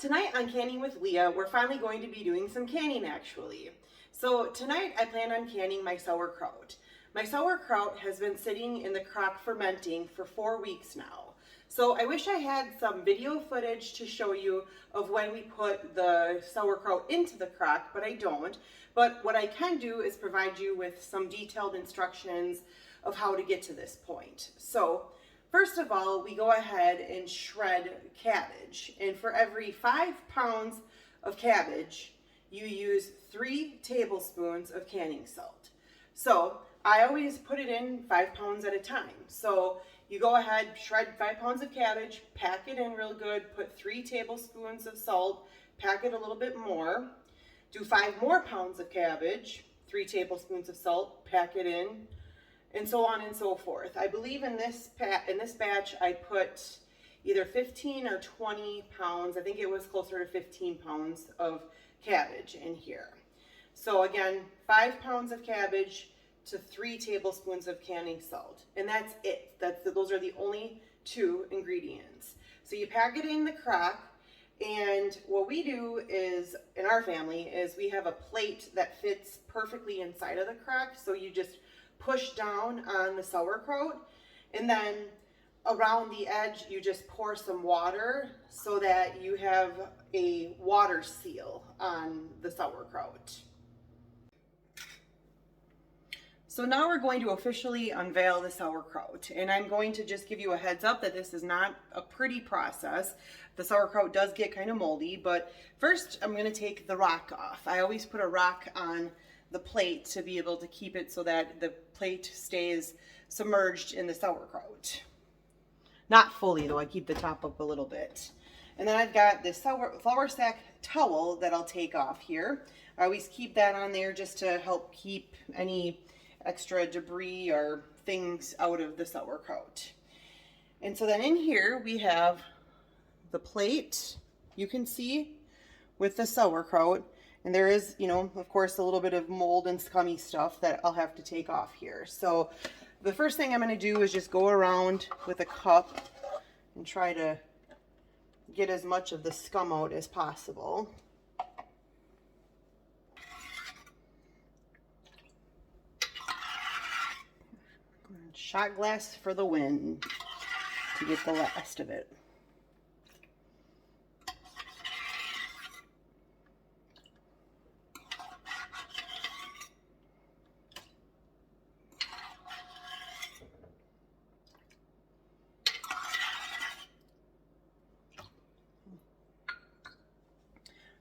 Tonight on Canning with Leah, we're finally going to be doing some canning actually. So tonight I plan on canning my sauerkraut. My sauerkraut has been sitting in the crock fermenting for 4 weeks now. So I wish I had some video footage to show you of when we put the sauerkraut into the crock, but I don't. But what I can do is provide you with some detailed instructions of how to get to this point. So first of all, we go ahead and shred cabbage. And for every 5 pounds of cabbage, you use 3 tablespoons of canning salt. So I always put it in 5 pounds at a time. So you go ahead, shred 5 pounds of cabbage, pack it in real good, put 3 tablespoons of salt, pack it a little bit more, do 5 more pounds of cabbage, 3 tablespoons of salt, pack it in, and so on and so forth. I believe in this batch I put either 15 or 20 pounds, I think it was closer to 15 pounds of cabbage in here. So again, 5 pounds of cabbage to 3 tablespoons of canning salt. And that's it. Those are the only 2 ingredients. So you pack it in the crock, and what we do is, in our family, is we have a plate that fits perfectly inside of the crock. So you just push down on the sauerkraut, and then around the edge you just pour some water so that you have a water seal on the sauerkraut. So now we're going to officially unveil the sauerkraut, and I'm going to just give you a heads up that this is not a pretty process. The sauerkraut does get kind of moldy, but first I'm going to take the rock off. I always put a rock on the plate to be able to keep it so that the plate stays submerged in the sauerkraut. Not fully though, I keep the top up a little bit. And then I've got this flour sack towel that I'll take off here. I always keep that on there just to help keep any extra debris or things out of the sauerkraut. And so then in here we have the plate, you can see, with the sauerkraut. And there is, of course, a little bit of mold and scummy stuff that I'll have to take off here. So the first thing I'm going to do is just go around with a cup and try to get as much of the scum out as possible. Shot glass for the win to get the last of it.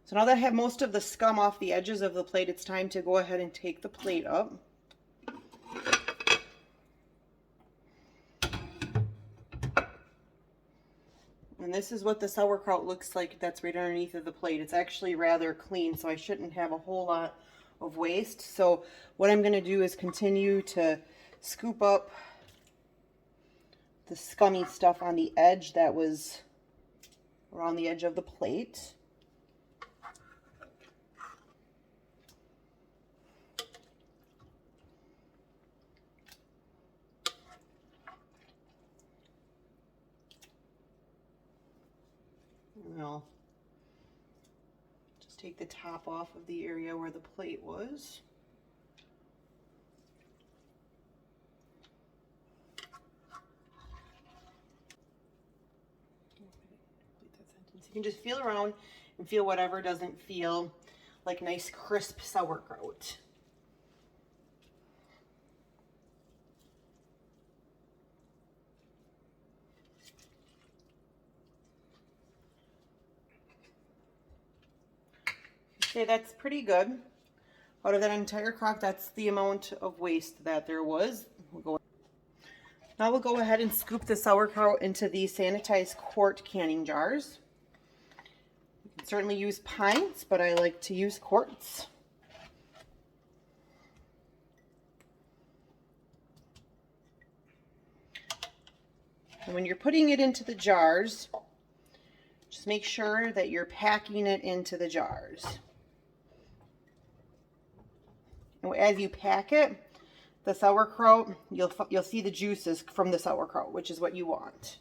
So now that I have most of the scum off the edges of the plate, it's time to go ahead and take the plate up. And this is what the sauerkraut looks like that's right underneath of the plate. It's actually rather clean, so I shouldn't have a whole lot of waste. So what I'm going to do is continue to scoop up the scummy stuff on the edge that was around the edge of the plate. And I'll just take the top off of the area where the plate was. You can just feel around and feel whatever doesn't feel like nice crisp sauerkraut. Okay, that's pretty good. Out of that entire crock, that's the amount of waste that there was. Now we'll go ahead and scoop the sauerkraut into these sanitized quart canning jars. You can certainly use pints, but I like to use quarts. And when you're putting it into the jars, just make sure that you're packing it into the jars. And as you pack it, the sauerkraut, you'll see the juices from the sauerkraut, which is what you want.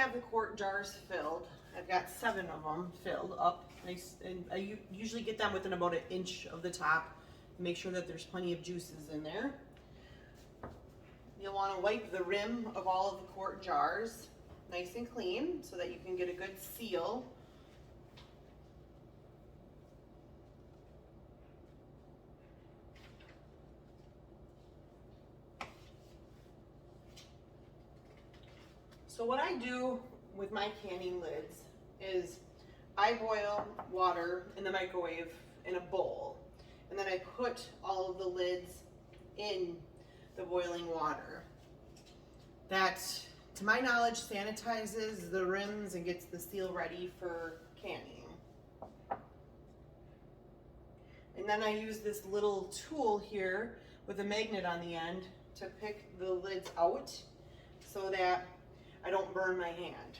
have the quart jars filled. I've got 7 of them filled up nice, and I usually get them within about 1 inch of the top. Make sure that there's plenty of juices in there. You'll want to wipe the rim of all of the quart jars nice and clean so that you can get a good seal. So what I do with my canning lids is I boil water in the microwave in a bowl, and then I put all of the lids in the boiling water. That, to my knowledge, sanitizes the rims and gets the seal ready for canning. And then I use this little tool here with a magnet on the end to pick the lids out so that I don't burn my hand.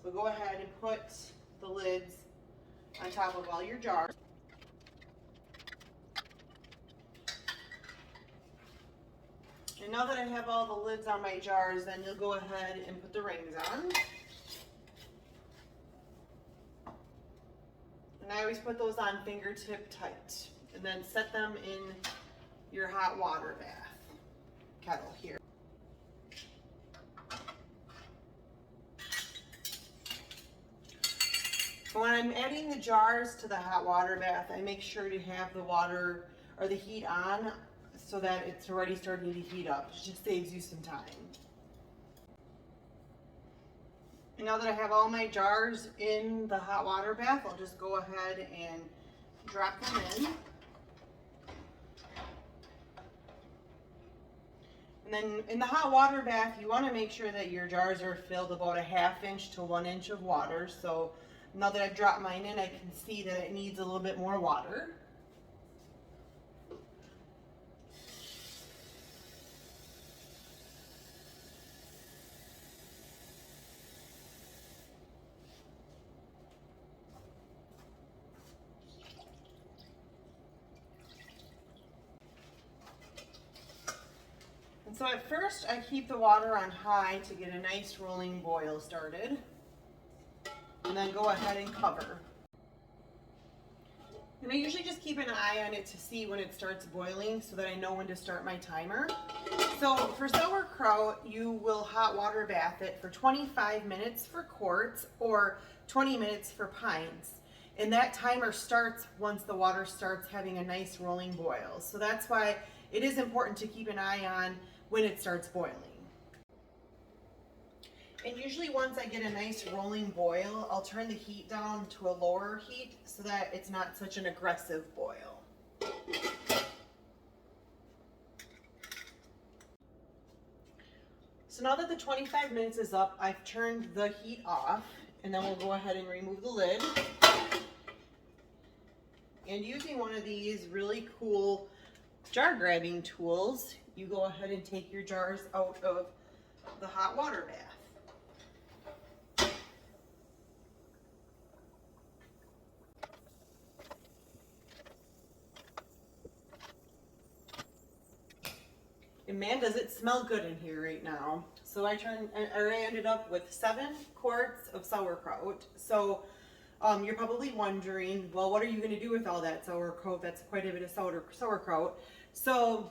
So go ahead and put the lids on top of all your jars. And now that I have all the lids on my jars, then you'll go ahead and put the rings on. And I always put those on fingertip tight, and then set them in your hot water bath kettle here. When I'm adding the jars to the hot water bath, I make sure to have the water or the heat on so that it's already starting to heat up. It just saves you some time. And now that I have all my jars in the hot water bath, I'll just go ahead and drop them in. And then in the hot water bath, you want to make sure that your jars are filled about 1/2 inch to 1 inch of water. So now that I've dropped mine in, I can see that it needs a little bit more water. And so at first I keep the water on high to get a nice rolling boil started. And then go ahead and cover. And I usually just keep an eye on it to see when it starts boiling so that I know when to start my timer. So for sauerkraut, you will hot water bath it for 25 minutes for quarts or 20 minutes for pints. And that timer starts once the water starts having a nice rolling boil. So that's why it is important to keep an eye on when it starts boiling. And usually once I get a nice rolling boil, I'll turn the heat down to a lower heat so that it's not such an aggressive boil. So now that the 25 minutes is up, I've turned the heat off, and then we'll go ahead and remove the lid. And using one of these really cool jar grabbing tools, you go ahead and take your jars out of the hot water bath. And man, does it smell good in here right now. So I ended up with 7 quarts of sauerkraut. So you're probably wondering, well, what are you going to do with all that sauerkraut? That's quite a bit of sauerkraut. So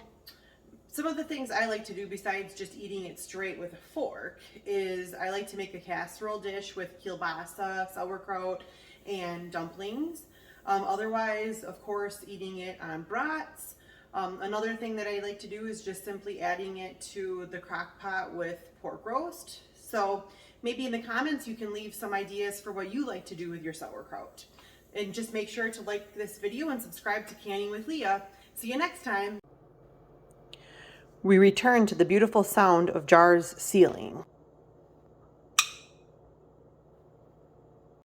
some of the things I like to do besides just eating it straight with a fork is I like to make a casserole dish with kielbasa, sauerkraut, and dumplings. Otherwise, of course, eating it on brats. Another thing that I like to do is just simply adding it to the crock pot with pork roast. So maybe in the comments you can leave some ideas for what you like to do with your sauerkraut. And just make sure to like this video and subscribe to Canning with Leah. See you next time. We return to the beautiful sound of jars sealing.